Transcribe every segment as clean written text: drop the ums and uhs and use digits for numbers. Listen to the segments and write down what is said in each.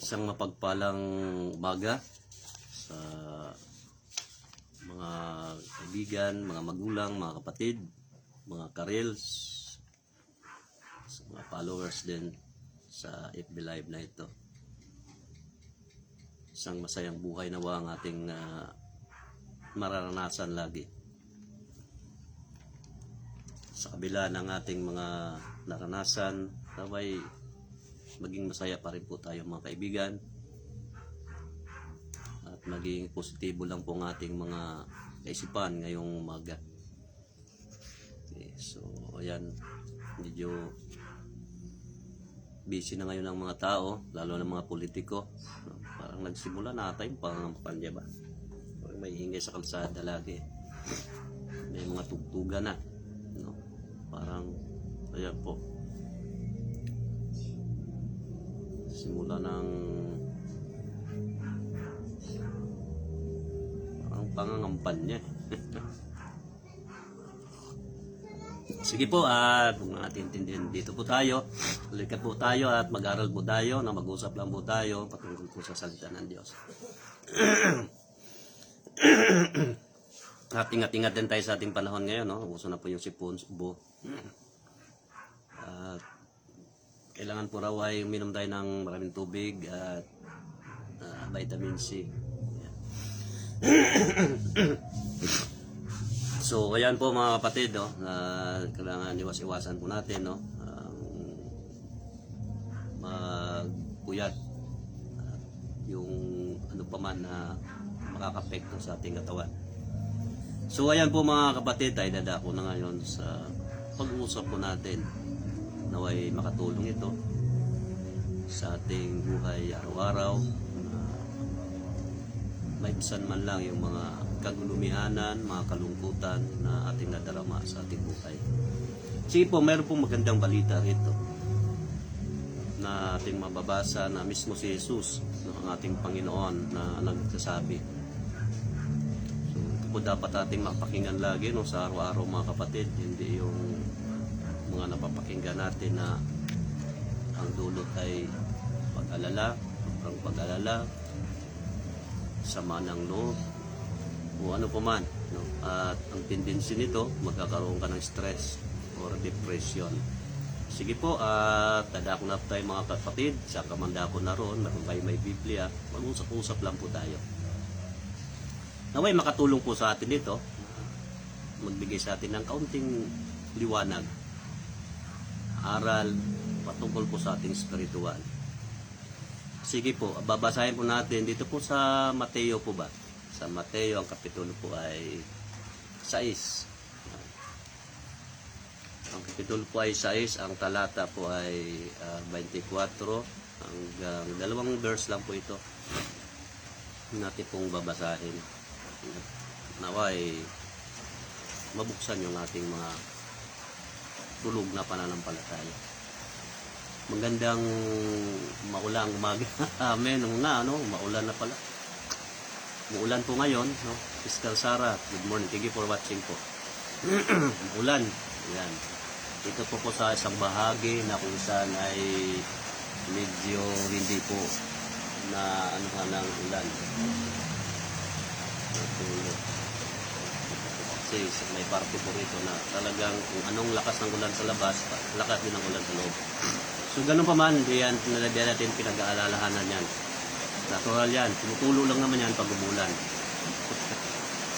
Isang mapagpalang umaga sa mga kaibigan, mga magulang, mga kapatid, mga karels, sa mga followers din sa FB Live na ito. Isang masayang buhay nawa ang ating mararanasan lagi. Sa kabila ng ating mga naranasan, naway maging masaya pa rin po tayo mga kaibigan, at maging positibo lang po ang ating mga kaisipan ngayong umaga. Okay, so ayan, medyo busy na ngayon ang mga tao, lalo ng mga politiko. Parang nagsimula na tayo pangampanya ba, may ingay sa kalsada lagi, may mga tugtugan na, no? Parang ayan po, simula ng parang pangangampanya. Sige po, at kung natin tindihan, dito po tayo, likat po tayo at mag-aral po tayo, na mag-usap lang po tayo patungkol po sa salita ng Diyos. At ingat-ingat din tayo sa ating panahon ngayon, no? Uso na po yung sipon, ubo. At kailangan po raw ay uminom tayo ng maraming tubig at vitamin C. So ayan po mga kapatid, no? Kailangan iwas-iwasan po natin, no? Magpuyat at yung ano pa man na makakapekto sa ating katawan. So ayan po mga kapatid, tayo dadako na ngayon sa pag-uusap po natin. Naway makatulong ito sa ating buhay araw-araw, maibsan man lang yung mga kagulumihanan, mga kalungkutan na ating nadarama sa ating buhay. Sige po, mayroon pong magandang balita rito na ating mababasa, na mismo si Jesus, no, ang ating Panginoon, na nagsasabi. So ito po dapat ating mapakinggan lagi, no, sa araw-araw mga kapatid, hindi yung mga napapakinggan natin na ang dulot ay pag-alala, ang pag-alala, sama ng loob, o ano pa man, no? At ang tendency nito, magkakaroon ka ng stress or depression. Sige po, at dadako na tayo mga kapatid, sa kamandako na ron, meron kayo may Biblia, mag-usap-usap lang po tayo. Naway makatulong po sa atin ito, magbigay sa atin ng kaunting liwanag, aral patungkol po sa ating spiritual. Sige po, babasahin po natin dito po sa Mateo po ba? Sa Mateo, ang kapitulo po ay 6. Ang kapitulo po ay 6, ang talata po ay 24 hanggang 2 verse lang po ito natin pong babasahin. Naway mabuksan yung ating mga tulog na pananampalataya. Magandang maulang umaga. Amen. Maulan na pala. Muulan po ngayon, no? Fiscal Sara, good morning. Thank you for watching po. Ulan. Ayan. Ito po sa isang bahagi na kung saan ay medyo hindi po na ano ng ulan. Kasi may parte po rito na talagang kung anong lakas ng ulan sa labas, lakas din ng ulan sa loob. So ganun pa man, hindi natin pinag-aalalahanan yan. Natural yan, tumutulo lang naman yan pag umulan.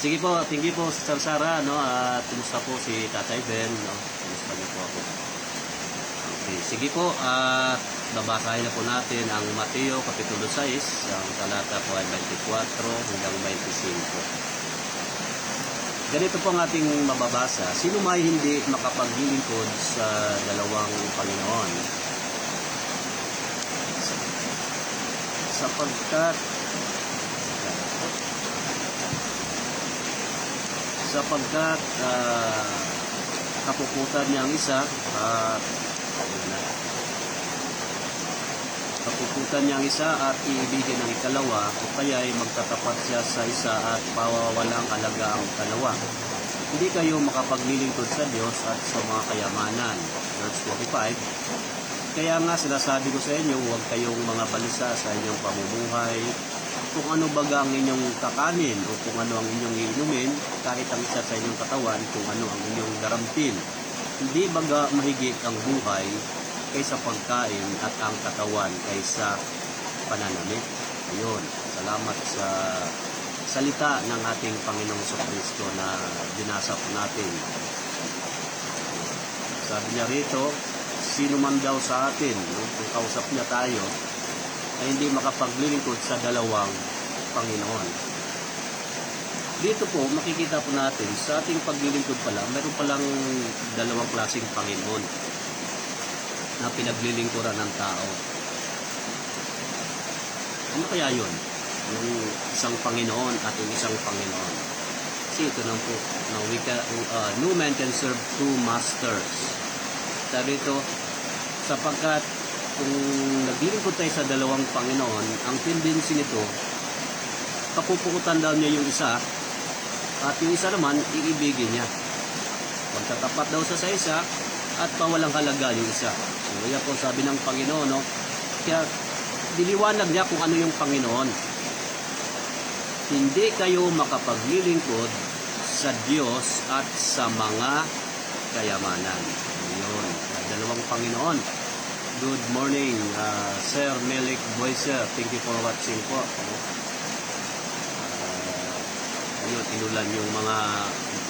Sige po, thank you po sa Sara, no? At kumusta po si Tatay Ben, no? Kumusta niyo po ako? Okay, sige po, at babasahin na po natin ang Mateo kapitulo 6, ang talata po ay 24 hanggang 25. Ganito po ang ating mababasa. Sino may hindi makapaglilingkod sa dalawang Panginoon? Sapagkat kapuputan niya ang isa at iibigin ang ikalawa, o kaya ay magtatapat siya sa isa at pawawalang alaga ang ikalawa. Hindi kayo makapaglilingkod sa Diyos at sa mga kayamanan. Verse 45. Kaya nga sinasabi ko sa inyo, huwag kayong mga balisa sa inyong pamumuhay. Kung ano baga ang inyong kakanin o kung ano ang inyong iinumin, kahit ang isa sa inyong katawan, kung ano ang inyong daramtin. Hindi baga mahigit ang buhay kaysa pagkain at ang katawan kaysa pananamit. Ayun, salamat sa salita ng ating Panginoong Kristo na binasa po natin. Sabi niya rito, sino man daw sa atin, no, kung kausap niya tayo, ay hindi makapaglilingkod sa dalawang Panginoon. Dito po, makikita po natin, sa ating paglilingkod pala, meron palang dalawang klaseng Panginoon na pinaglilingkuran ng tao. Ano kaya yun? Yung isang Panginoon at yung isang Panginoon. Kasi ito lang po, no man can serve two masters. Sabi ito, sapagkat kung naglilingkod tayo sa dalawang Panginoon, ang tendency nito, kapupukutan daw niya yung isa, at yung isa naman, iibigin niya. Pagtatapat daw sa isa, at pawalang halaga yung isa. So, yan po sabi ng Panginoon, no? Kaya, diliwanag niya kung ano yung Panginoon. Hindi kayo makapaglilingkod sa Diyos at sa mga kayamanan. Yun, dalawang Panginoon. Good morning, Sir Melik Boyser. Thank you for watching po. Ayun, inulan yung mga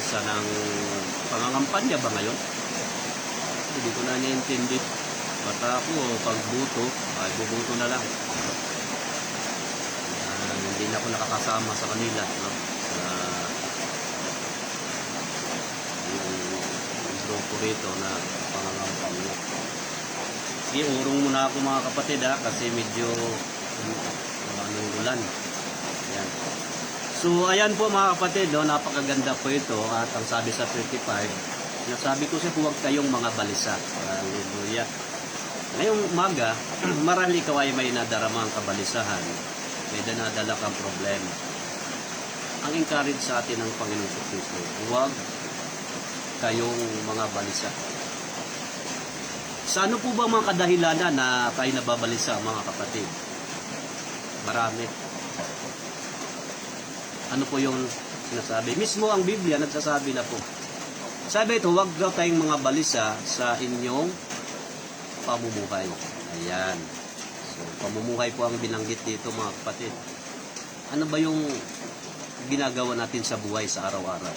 isa ng pangangampanya ba ngayon? Hindi ko na niintindi. Bata ako, pagbuto, ay bubuto na lang. Hindi na ako nakakasama sa kanila. No? Yung grupo rito na pangangampanya. Sige, urong muna ako mga kapatid kasi medyo anong ulan. Ayan. So ayan po mga kapatid, no, napakaganda po ito at ang sabi sa 35, nasabi ko siya huwag kayong mga balisa. Hallelujah. Ngayong umaga, marahil ikaw ay may nadaramang kabalisahan, may dinadala kang problema. Ang encourage sa atin ng Panginoon Kristo, huwag kayong mga balisa. Sa ano po ba mga kadahilanan na kayo nababalisa mga kapatid? Marami. Ano po yung sinasabi? Mismo ang Biblia nagsasabi na po. Sabi ito, huwag daw tayong mga balisa sa inyong pamumuhay. Ayan. So, pamumuhay po ang binanggit dito mga kapatid. Ano ba yung ginagawa natin sa buhay sa araw-araw?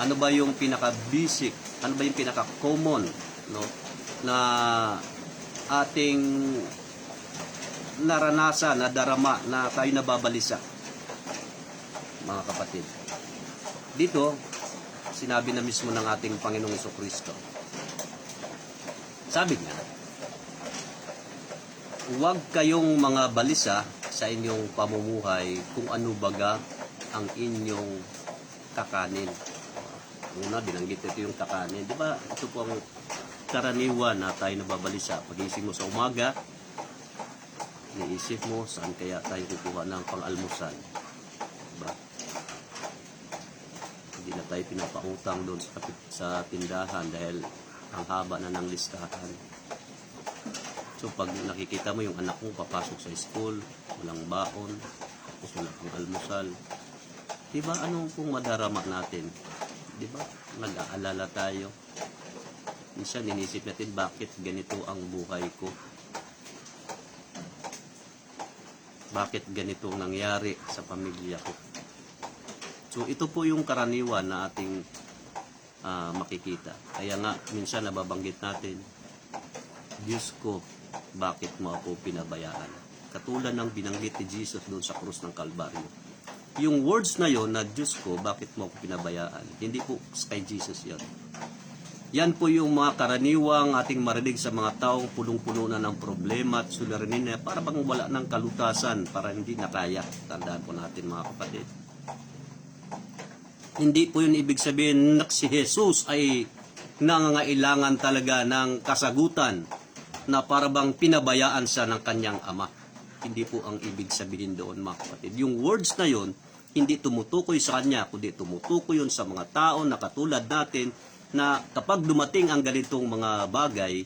Ano ba yung pinaka-basic? Ano ba yung pinaka-common, no, na ating naranasan, nadarama, na tayo nababalisa, mga kapatid? Dito, sinabi na mismo ng ating Panginoong Kristo. Sabi niya, huwag kayong mga balisa sa inyong pamumuhay kung ano baga ang inyong kakanin. Una, binanggit ito yung kakanin. Di ba? Ito po ang karaniwan na tayo nababalisa. Pag-isip mo sa umaga, iniisip mo saan kaya tayo kukuha ng pang-almusal. Diba? Hindi na tayo pinapautang doon sa tindahan dahil ang haba na ng listahan. So pag nakikita mo yung anak mo papasok sa school, walang baon, tapos wala pang almusal, diba ano pong madarama natin? Diba? Nag-aalala tayo. Minsan inisip natin bakit ganito ang buhay ko? Bakit ganito nangyari sa pamilya ko? So ito po yung karaniwan na ating makikita. Kaya nga minsan nababanggit natin, Diyos ko, bakit mo ako pinabayaan? Katulad ng binanggit ni Jesus doon sa krus ng Kalbaryo. Yung words na yon na Diyos ko, bakit mo ako pinabayaan? Hindi po kay Jesus yan. Yan po yung mga karaniwang ating marinig sa mga taong punong-puno na ng problema at suliranin na para bang wala ng kalutasan, para hindi na kaya. Tandaan po natin mga kapatid. Hindi po yun ibig sabihin na si Jesus ay nangangailangan talaga ng kasagutan na para bang pinabayaan siya ng kanyang ama. Hindi po ang ibig sabihin doon mga kapatid. Yung words na yon hindi tumutukoy sa kanya, kundi tumutukoy yun sa mga tao na katulad natin na kapag dumating ang ganitong mga bagay,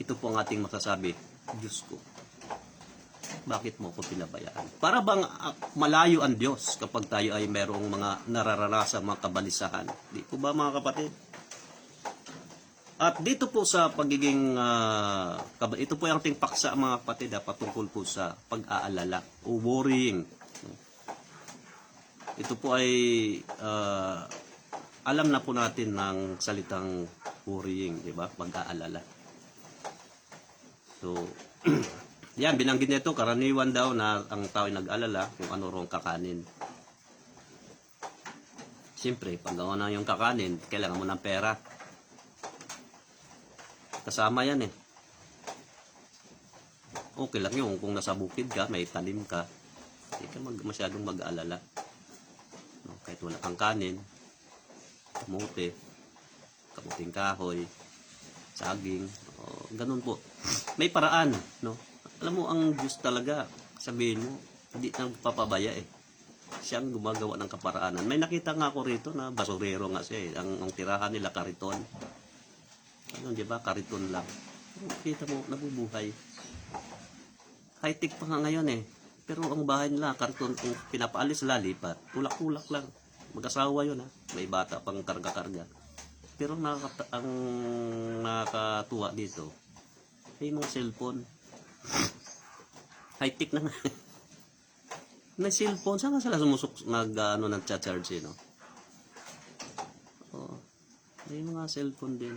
ito po ang ating masasabi, Diyos ko, bakit mo ko pinabayaan? Para bang malayo ang Diyos kapag tayo ay merong mga nararanasan, mga kabalisahan? Di po ba mga kapatid? At dito po sa pagiging, ito po yung ating paksa mga kapatid, patungkol po sa pag-aalala o worrying. Ito po ay alam na po natin ng salitang worrying, di ba? Pag-aalala. So, yan, binanggit nito, karaniwan daw na ang tao ay nag-alala kung ano rong kakanin. Siyempre, pag na yung kakanin, kailangan mo ng pera. Kasama yan eh. Okay lang yun kung nasa bukid ka, may tanim ka, hindi ka masyadong mag-alala. No, kahit wala kang kanin, kamuti, kamuting kahoy, saging, ganun po. May paraan, no? Alam mo, ang Diyos talaga, sabihin mo, hindi nang papabaya eh. Siyang gumagawa ng kaparaanan. May nakita nga ako rito na basurero nga siya eh. Ang tirahan nila kariton. Ano, di ba? Kariton lang. Kita mo, nabubuhay. High-tech pa nga ngayon eh. Pero ang bahay nila, kariton, kung pinapaalis sila, lipat. Tulak-tulak lang. Mag-asawa yun ha. May bata pang karga-karga. Pero ang nakatuwa dito, ay mga cellphone. High-tech na nga. May cellphone. Saan nga sila nag-charge no? Oh, may mga cellphone din.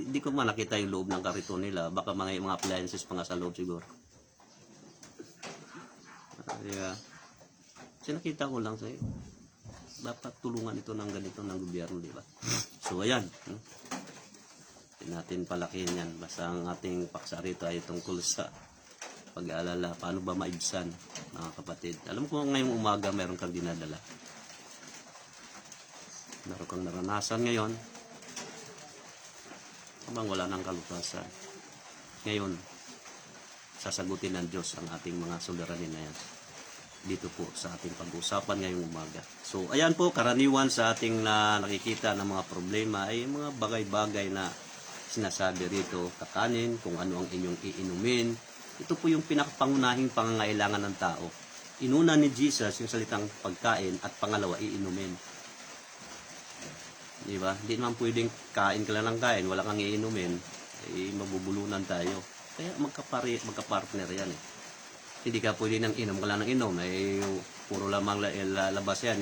Hindi ko man nakita yung loob ng kariton nila. Baka mga appliances pa nga sa loob siguro. Diba? Sinakita ko lang sa'yo. Dapat tulungan ito ng ganito ng gobyerno, di ba? So, ayan. Hindi natin palakihin yan. Basta ang ating paksa rito ay tungkol sa pag-aalala. Paano ba maibsan, mga kapatid? Alam ko ngayong umaga meron kang dinadala. Meron kang naranasan ngayon. Habang wala nang kalutasan. Ngayon, sasagutin ng Diyos ang ating mga suliranin na yan. Dito po sa ating pag-uusapan ngayong umaga. So, ayan po, karaniwan sa ating nakikita ng mga problema ay mga bagay-bagay na sinasabi rito, kakanin, kung ano ang inyong iinumin. Ito po yung pinakapangunahing pangangailangan ng tao. Inuna ni Jesus yung salitang pagkain at pangalawa, iinumin. Di ba? Hindi naman pwedeng kain ka lang ng kain, wala kang iinumin, eh, mabubulunan tayo. Kaya magkapartner yan eh. Hindi ka pwede nang inom ka lang ng inom. Eh, puro lamang lalabas yan.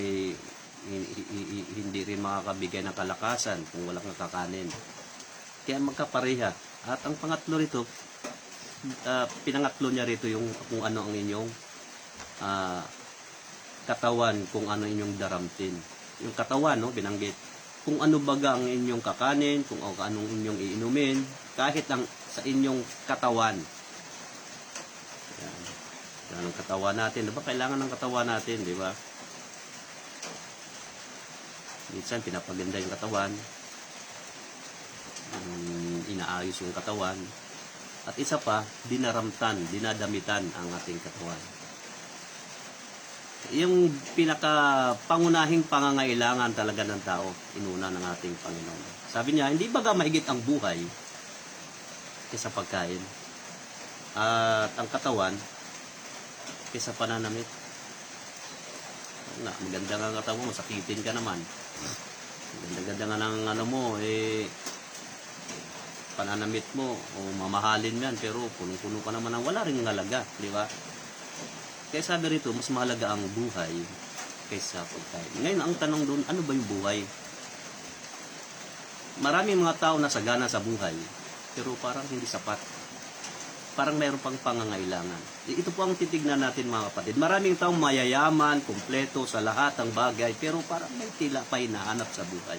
Hindi rin makakabigay ng kalakasan kung walang kakanin. Kaya magkapareha. At ang pangatlo rito, pinangatlo niya rito yung kung ano ang inyong katawan, kung ano inyong daramtin. Yung katawan, no, binanggit. Kung ano baga ang inyong kakanin, kung anong inyong iinumin, kahit lang sa inyong katawan. Yan ang katawan natin. Diba? Kailangan ng katawan natin, di ba? Minsan, pinapaganda yung katawan. Inaayos yung katawan. At isa pa, dinadamitan ang ating katawan. Yung pinaka-pangunahing pangangailangan talaga ng tao, inuna ng ating Panginoon. Sabi niya, hindi baga mahigit ang buhay kaysa pagkain. At ang katawan, kaysa pananamit. Maganda nga ang katawan mo, sakitin ka naman. Maganda nga ng ano mo, pananamit mo, o mamahalin mo yan, pero punong-puno ka naman ng wala rin halaga, di ba? Kaya sabi rito, mas mahalaga ang buhay kaysa pagkain. Ngayon, ang tanong doon, ano ba yung buhay? Maraming mga tao na sagana sa buhay, pero parang hindi sapat. Parang mayroon pang pangangailangan. Ito po ang titignan natin mga kapatid. Maraming taong mayayaman, kumpleto sa lahat ng bagay, pero parang may tila pa hinahanap sa buhay.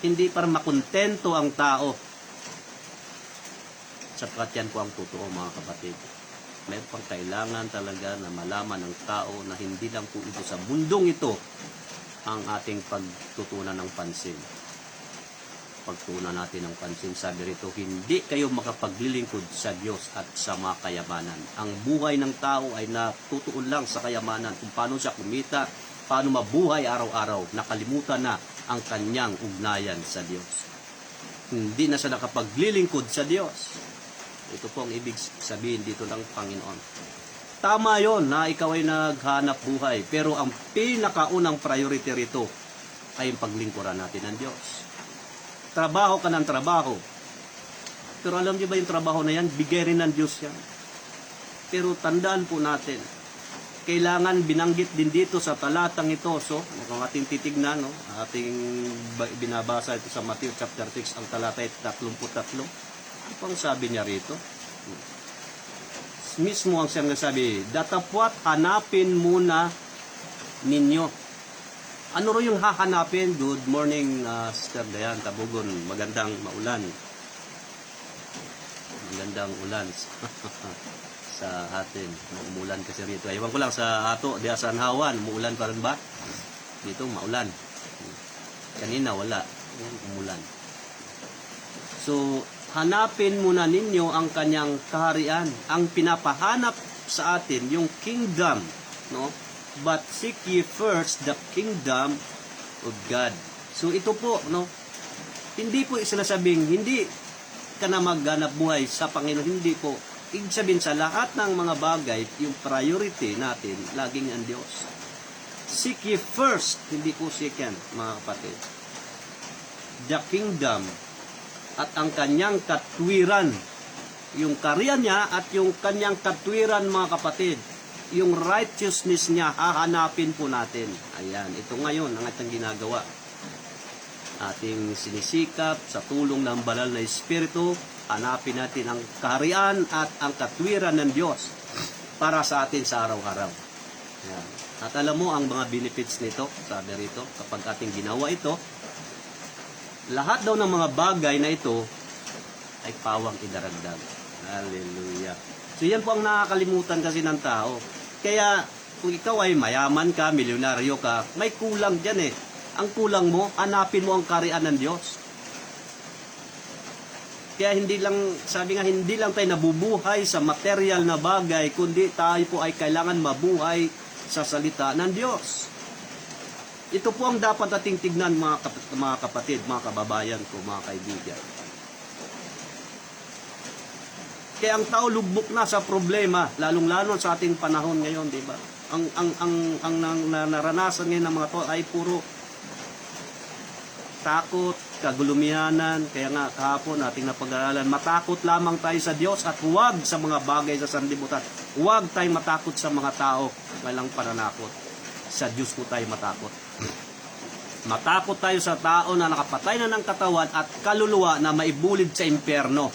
Hindi para makontento ang tao. Sapagkat yan po ang totoo mga kapatid. Mayroon pang kailangan talaga na malaman ng tao na hindi lang po ito sa mundong ito ang ating pagtutunan ng pansin. Pagtunan natin ng pansin, sabi rito, hindi kayo makapaglilingkod sa Diyos at sa mga kayamanan. Ang buhay ng tao ay natutuon lang sa kayamanan, kung paano siya kumita, paano mabuhay araw-araw, nakalimutan na ang kanyang ugnayan sa Diyos. Hindi na siya nakapaglilingkod sa Diyos. Ito po ang ibig sabihin dito ng Panginoon. Tama yon na ikaw ay naghanap buhay. Pero ang pinakaunang priority rito ay ang paglingkuran natin ng Diyos. Trabaho ka ng trabaho. Pero alam niyo ba yung trabaho na yan? Bigay rin ng Diyos yan. Pero tandaan po natin, kailangan binanggit din dito sa talatang ito. So, kung ating titignan, no, ating binabasa ito sa Matthew chapter 6, ang talata 33. Ano pang sabi niya rito? Mismo ang siyang nasabi, datapwat hanapin muna ninyo. Ano ro yung hahanapin? Good morning, Sister Dayan, Tabugon. Magandang maulan. Magandang ulan sa atin. Umulan kasi rito. Ewan ko lang sa ato, di asanhawan, umuulan pa rin ba? Dito, maulan. Kanina, wala. Umulan. So, hanapin muna ninyo ang kanyang kaharian. Ang pinapahanap sa atin, yung kingdom, no? But seek ye first the kingdom of God. So, ito po, no? Hindi po sinasabing, hindi ka na magganap buhay sa Panginoon. Hindi po. Ibig sabihin sa lahat ng mga bagay, yung priority natin, laging ang Diyos. Seek ye first, hindi po second, mga kapatid. The kingdom at ang kanyang katwiran. Yung karya niya at yung kanyang katwiran, mga kapatid. Yung righteousness niya, hahanapin po natin. Ayan, ito ngayon ang ating ginagawa. Ating sinisikap sa tulong ng banal na Espiritu, hanapin natin ang kaharian at ang katwiran ng Diyos para sa atin sa araw-araw. Ayan. At alam mo ang mga benefits nito, sabi rito, kapag ating ginawa ito, lahat daw ng mga bagay na ito ay pawang idaragdag. Hallelujah. So yan po ang nakakalimutan kasi ng tao. Kaya kung ikaw ay mayaman ka, milyonaryo ka, may kulang dyan eh. Ang kulang mo, hanapin mo ang kaharian ng Diyos. Kaya hindi lang, sabi nga, hindi lang tayo nabubuhay sa material na bagay, kundi tayo po ay kailangan mabuhay sa salita ng Diyos. Ito po ang dapat ating tignan, mga kapatid, mga kababayan ko, mga kaibigan. Kaya ang tao lubok na sa problema, lalong-lalo sa ating panahon ngayon, di ba? Ang naranasan ngayon ng mga tao ay puro takot, kagulumihanan. Kaya nga kahapon ating napag-aralan, matakot lamang tayo sa Diyos at huwag sa mga bagay sa sanlibutan. Huwag tayong matakot sa mga tao, walang pananakot. Sa Diyos po tayo matakot. Matakot tayo sa tao na nakapatay na ng katawan at kaluluwa na maibulid sa impyerno.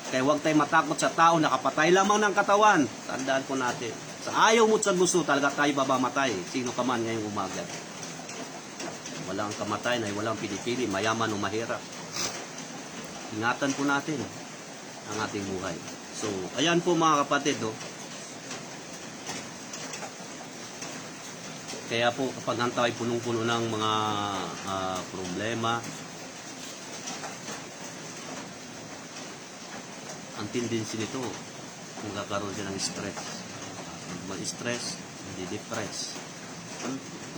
Kaya huwag tayong matakot sa tao na nakapatay lamang ng katawan. Tandaan po natin, sa ayaw mo sa gusto, talaga tayo babamatay. Sino ka man ngayong umaga. Walang kamatayan ay walang pinipili, mayaman o mahirap. Ingatan po natin ang ating buhay. So, ayan po mga kapatid. Oh. Kaya po kapag ang tao ay punong-puno ng mga problema, ang tendency nito, magkakaroon siya ng stress. Mag-stress, di-depress.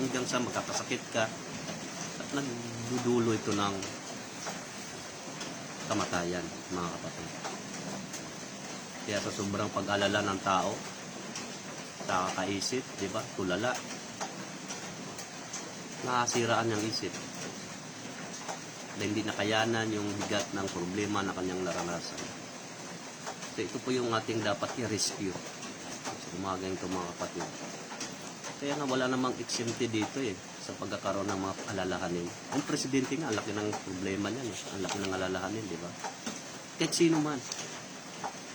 Hanggang sa magkakasakit ka, at nagdudulo ito ng kamatayan, mga kapatid. Kaya sa sobrang pag-alala ng tao, nakakaisip, di ba? Tulala. Nakasiraan niyang isip. Dahil hindi nakayanan yung bigat ng problema na kanyang naranasan. So ito po yung ating dapat i-rescue. So, umaga ito, mga kapatid. Kaya nga wala namang exempted dito eh, sa pagkakaroon ng mga alalahanin. Ang presidente nga, ang laki ng problema niya. Ang laki ng alalahanin, di ba? Kahit sino man.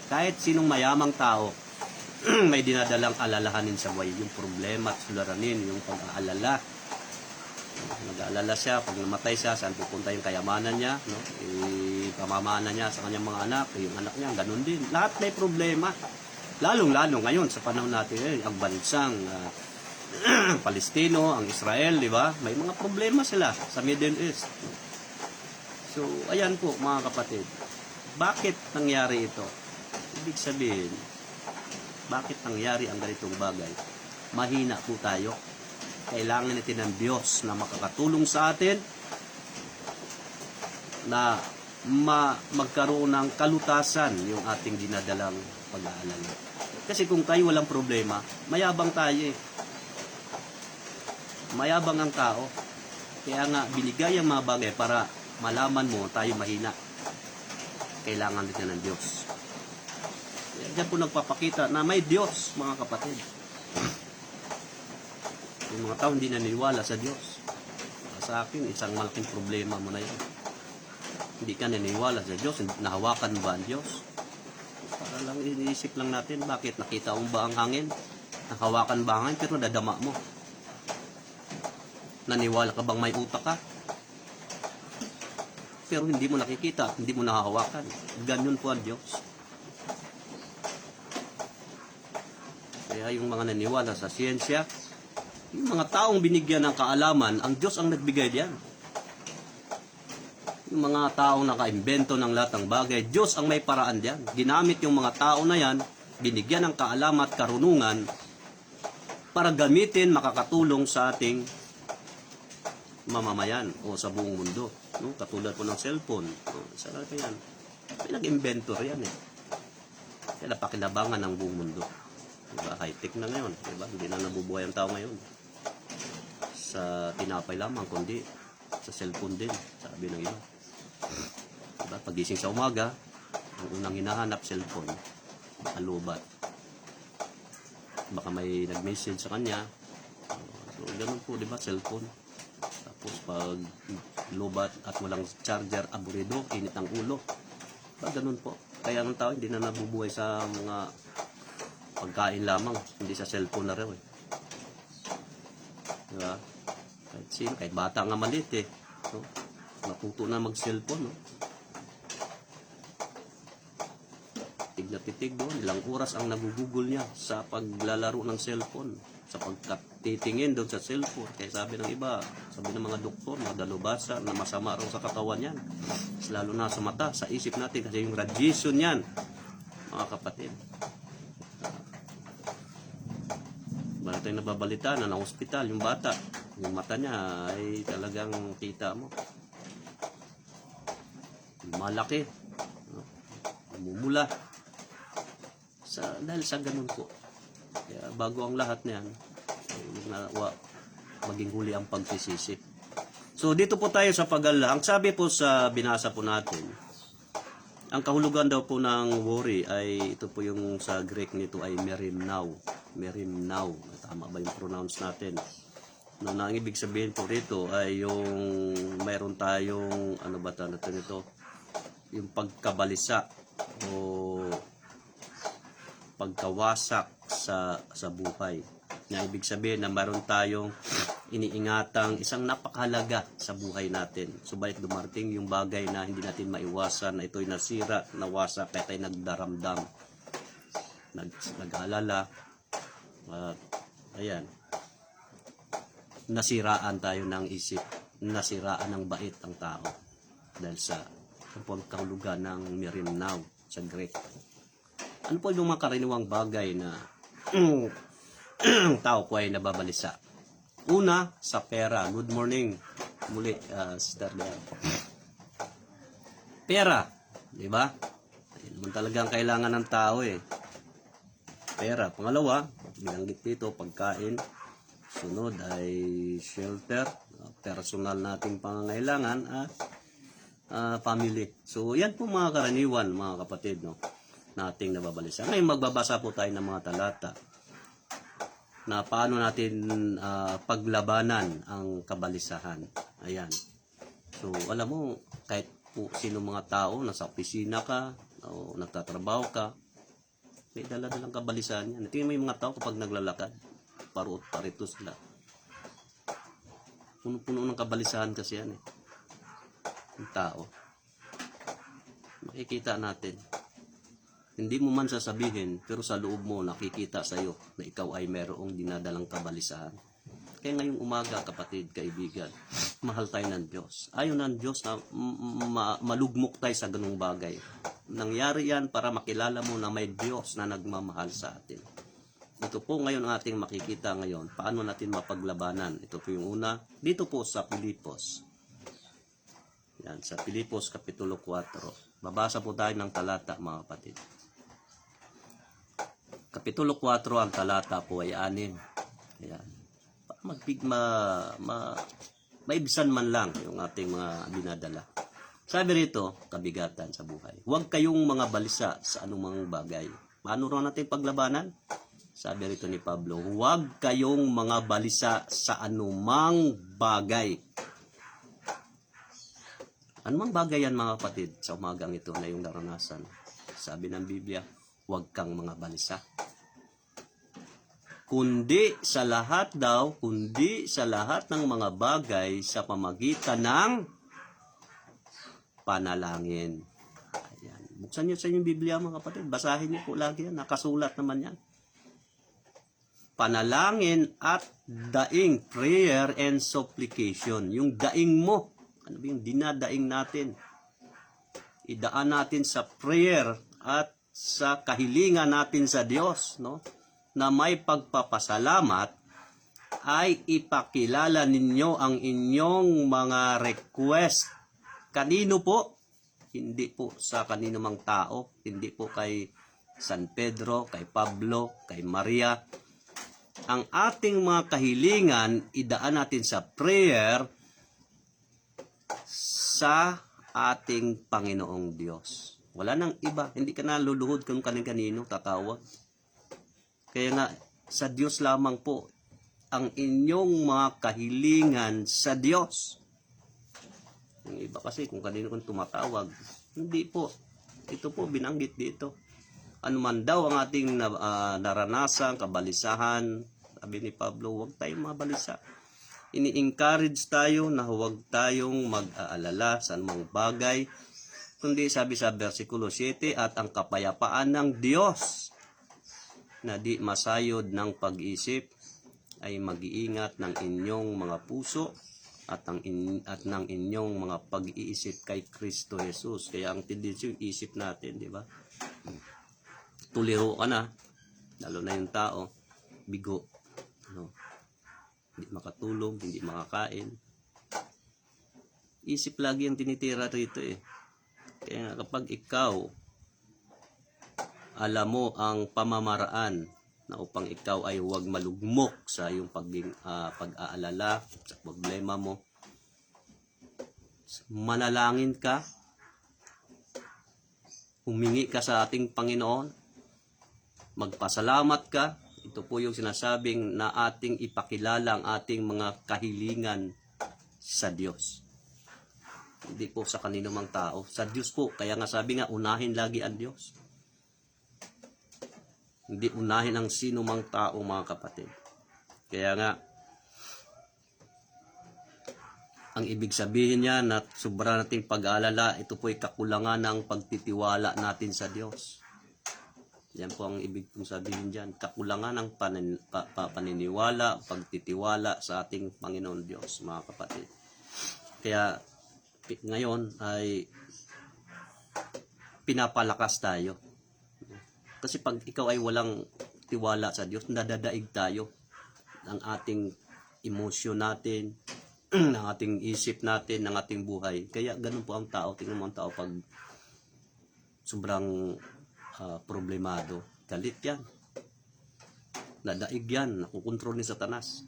Kahit sinong mayamang tao, may dinadalang alalahanin sa buhay. Yung problema at suliranin, yung pag-aalala. Nag-aalala siya, pag namatay siya, saan pupunta yung kayamanan niya, no? Pamamana niya sa kanyang mga anak, yung anak niya, ganun din. Lahat may problema. Lalong-lalo ngayon sa panahon natin, ang bansang Palestino, ang Israel, di ba? May mga problema sila sa Middle East. So, ayan po mga kapatid. Bakit nangyari ito? Ibig sabihin, bakit nangyari ang ganitong bagay? Mahina po tayo. Kailangan natin ng Diyos na makakatulong sa atin na magkaroon ng kalutasan yung ating dinadalang pag-aalala. Kasi kung tayo walang problema, mayabang tayo eh. Mayabang ang tao. Kaya nga, binigay ang mga bagay para malaman mo tayo mahina. Kailangan din ng Diyos. Kaya dyan po nagpapakita na may Diyos, mga kapatid. Yung mga tao hindi naniniwala sa Diyos. Sa akin, isang malaking problema mo na yun. Hindi ka naniniwala sa Diyos, nahawakan ba ang Diyos? Para lang iniisip lang natin, bakit nakita mo ba ang hangin? Nakahawakan ba ang hangin, pero nadama mo? Naniwala ka bang may utak ka? Pero hindi mo nakikita, hindi mo nakahawakan. Ganyan po ang Diyos. Kaya yung mga naniwala sa siyensya, yung mga taong binigyan ng kaalaman, ang Diyos ang nagbigay diyan. Yung mga taong nakaimbento ng lahat ng bagay, Diyos ang may paraan diyan. Ginamit yung mga tao na yan, binigyan ng kaalaman at karunungan para gamitin, makakatulong sa ating mamamayan o sa buong mundo. No? Katulad po ng cellphone. No? Sarap yan. Pinag-inventor yan eh. Kaya napakinabangan ng buong mundo. Diba? High-tech na ngayon. Diba? Hindi na nabubuhay ang tao ngayon sa tinapay lamang, kundi sa cellphone din. Sabi ng iba. Diba? Pagising sa umaga, ang unang hinahanap cellphone. Alubat. Baka may nag-message sa kanya. So, ganun po, diba? Cellphone. Tapos pag lubat at walang charger, aburido, init ang ulo. Ganun po. Kaya ang tao hindi na nabubuhay sa mga pagkain lamang, hindi sa cellphone na rin eh. Diba? Kahit sino, kahit bata nga maliit eh. No? Natuto na mag-cellphone. No? Titig na titig doon. Ilang oras ang nagugugol niya sa paglalaro ng cellphone. Sa pagtitingin doon sa cellphone. Kaya sabi ng iba, sabi ng mga doktor, mga dalubhasa, na masama raw sa katawan yan. Lalo na sa mata, sa isip natin, kasi yung radiation yan, mga kapatid. Bala tayong nababalita na ng ospital, yung bata, yung mata niya ay talagang kita mo. Malaki. Mumula. Dahil sa ganun po. Kaya bago ang lahat niyan, maging huli ang pagsisisi. So dito po tayo sa pag-alala. Ang sabi po sa binasa po natin, ang kahulugan daw po ng worry ay ito po yung sa Greek nito ay merimnao. Merimnao. Tama ba yung pronounce natin? No, na ang ibig sabihin po rito ay yung mayroon tayong ano ba natin ito? Yung pagkabalisa o pagkawasak sa buhay. Na ibig sabihin na mayroon tayong iniingatang isang napakahalaga sa buhay natin. Subalit dumating yung bagay na hindi natin maiwasan, na ito'y nasira, nawasak, kaya tayo nagdaramdam, nag-alala, at ayan, nasiraan tayo ng isip, nasiraan ng bait ang tao dahil sa pagkahulugan ng merimnao sa Greek. Ano po yung mga karaniwang bagay na ang tao po ay nababalisa? Una, sa pera. Good morning. Muli, Sister Lea. Pera. Diba? Ayun naman talagang kailangan ng tao eh. Pera. Pangalawa, binanggit dito, pagkain. Sunod ay shelter. Personal nating pangangailangan at family. So, yan po mga karaniwan, mga kapatid, no? Nating nababalisa. Ngayon, magbabasa po tayo ng mga talata na paano natin paglabanan ang kabalisahan. Ayan. So, alam mo, kahit po sino mga tao, nasa opisina ka, o nagtatrabaho ka, may dala-dalang kabalisahan yan. Tingnan mo yung mga tao kapag naglalakad, paruot parito sila. Puno-puno ng kabalisahan kasi yan eh. Yung tao. Makikita natin. Hindi mo man sasabihin, pero sa loob mo nakikita sa iyo na ikaw ay mayroong dinadalang kabalisahan. Kaya ngayong umaga, kapatid, kaibigan, mahal tayo ng Diyos. Ayaw ng Diyos na malugmok tayo sa ganung bagay. Nangyari yan para makilala mo na may Diyos na nagmamahal sa atin. Ito po ngayon ang ating makikita ngayon. Paano natin mapaglabanan? Ito po yung una. Dito po sa Pilipos. Yan, sa Pilipos Kapitulo 4. Babasa po tayo ng talata, mga kapatid. Kapitulo 4, ang talata po ay 6. Ayan. Maibsan man lang yung ating mga dinadala. Sabi rito, kabigatan sa buhay. Huwag kayong mga balisa sa anumang bagay. Paano rin natin paglabanan? Sabi rito ni Pablo, huwag kayong mga balisa sa anumang bagay. Anumang bagay yan, mga kapatid, sa umagang ito na yung naranasan. Sabi ng Biblia, huwag kang mga balisa. Kundi sa lahat ng mga bagay sa pamagitan ng panalangin. Ayan. Buksan niyo sa inyong Biblia, mga kapatid. Basahin niyo po lagi yan. Nakasulat naman yan. Panalangin at daing, prayer and supplication. Yung daing mo, ano ba yung dinadaing natin? Idaan natin sa prayer at sa kahilingan natin sa Diyos, no? Na may pagpapasalamat, ay ipakilala ninyo ang inyong mga request. Kanino po? Hindi po sa kanino mang tao. Hindi po kay San Pedro, kay Pablo, kay Maria. Ang ating mga kahilingan, idaan natin sa prayer sa ating Panginoong Diyos. Wala nang iba. Hindi ka na luluhod kung kanino tatawag. Kaya nga, sa Diyos lamang po ang inyong mga kahilingan sa Diyos. Yung iba kasi kung kanino kang tumatawag, hindi po. Ito po, binanggit dito. Ano man daw ang ating naranasan, kabalisahan, sabi ni Pablo, huwag tayong mabalisa. Ini-encourage tayo na huwag tayong mag-aalala sa anumang bagay, kundi sabi sa versikulo 7, at ang kapayapaan ng Diyos na di masayod ng pag-isip ay mag-iingat ng inyong mga puso at ng inyong mga pag-iisip kay Kristo Jesus. Kaya ang tendency yung isip natin, di ba? Tuliro ka na, lalo na yung tao, bigo, no? Hindi makatulog, hindi makakain. Isip lagi ang tinitira rito eh. Kaya kapag ikaw alam mo ang pamamaraan na upang ikaw ay huwag malugmok sa iyong pag-aalala, sa problema mo, manalangin ka, humingi ka sa ating Panginoon, magpasalamat ka. Ito po yung sinasabing na ating ipakilala ang ating mga kahilingan sa Diyos. Hindi po sa kanino mang tao. Sa Diyos po. Kaya nga sabi nga, unahin lagi ang Diyos. Hindi unahin ang sino mang tao, mga kapatid. Kaya nga, ang ibig sabihin niya na sobra nating pag-aalala, ito po ay kakulangan ng pagtitiwala natin sa Diyos. Yan po ang ibig pong sabihin dyan. Kakulangan ng paniniwala, pagtitiwala sa ating Panginoon Diyos, mga kapatid. Kaya ngayon ay pinapalakas tayo. Kasi pag ikaw ay walang tiwala sa Diyos, nadadaig tayo ng ating emosyon natin, ng ating isip natin, ng ating buhay. Kaya ganun po ang tao. Tingnan mo ang tao pag sobrang problemado. Galit yan. Nadaig yan. Nakukontrol ni Satanas.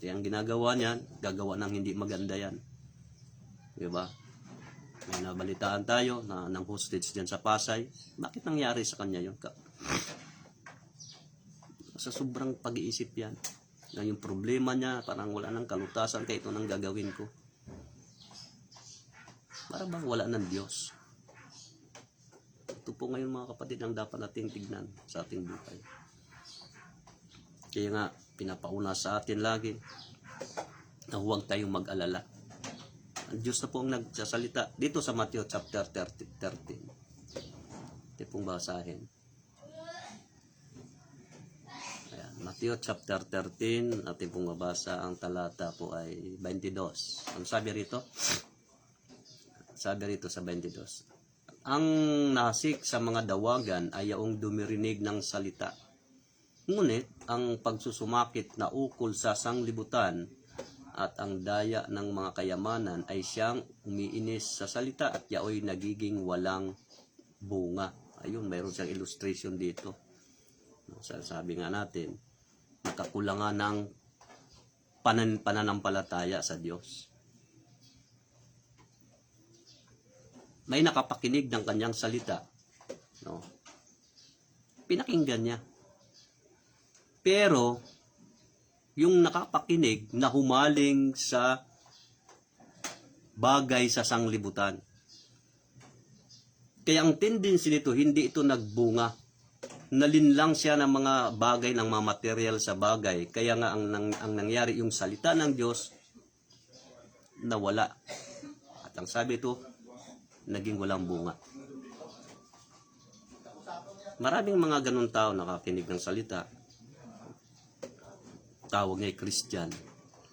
Kaya ang ginagawa niyan, gagawa ng hindi maganda yan. Diba? May nabalitaan tayo na ng hostage dyan sa Pasay. Bakit nangyari sa kanya yun? Sa sobrang pag-iisip yan. Na yung problema niya, parang wala nang kalutasan, kaya ito nang gagawin ko. Parang bang wala ng Diyos. Ito po ngayon, mga kapatid, ang dapat nating tignan sa ating buhay. Kaya nga, pinapauna sa atin lagi na huwag tayong mag-alala. Ang Diyos na po ang nagsasalita dito sa Matthew chapter 13. Ito pong basahin. Ayan, Matthew chapter 13, ating pong mabasa, ang talata po ay 22. Ang sabi rito? Sabi rito sa 22. Ang nasik sa mga dawagan ay yaong dumirinig ng salita. Ngunit ang pagsusumakit na ukol sa sanglibutan at ang daya ng mga kayamanan ay siyang umiinis sa salita at yaoy nagiging walang bunga. Ayun, mayroon siyang illustration dito. Sabi nga natin, nakakulangan ng pananampalataya sa Diyos. May nakapakinig ng kanyang salita, no? Pinakinggan niya. Pero yung nakapakinig na humaling sa bagay sa sanglibutan. Kaya ang tendency nito, hindi ito nagbunga. Nalinlang siya ng mga bagay, ng mga material sa bagay. Kaya nga ang nangyari, yung salita ng Diyos nawala. At ang sabi ito, naging walang bunga. Maraming mga ganun tao nakakinig ng salita. Tawag niya ay Christian.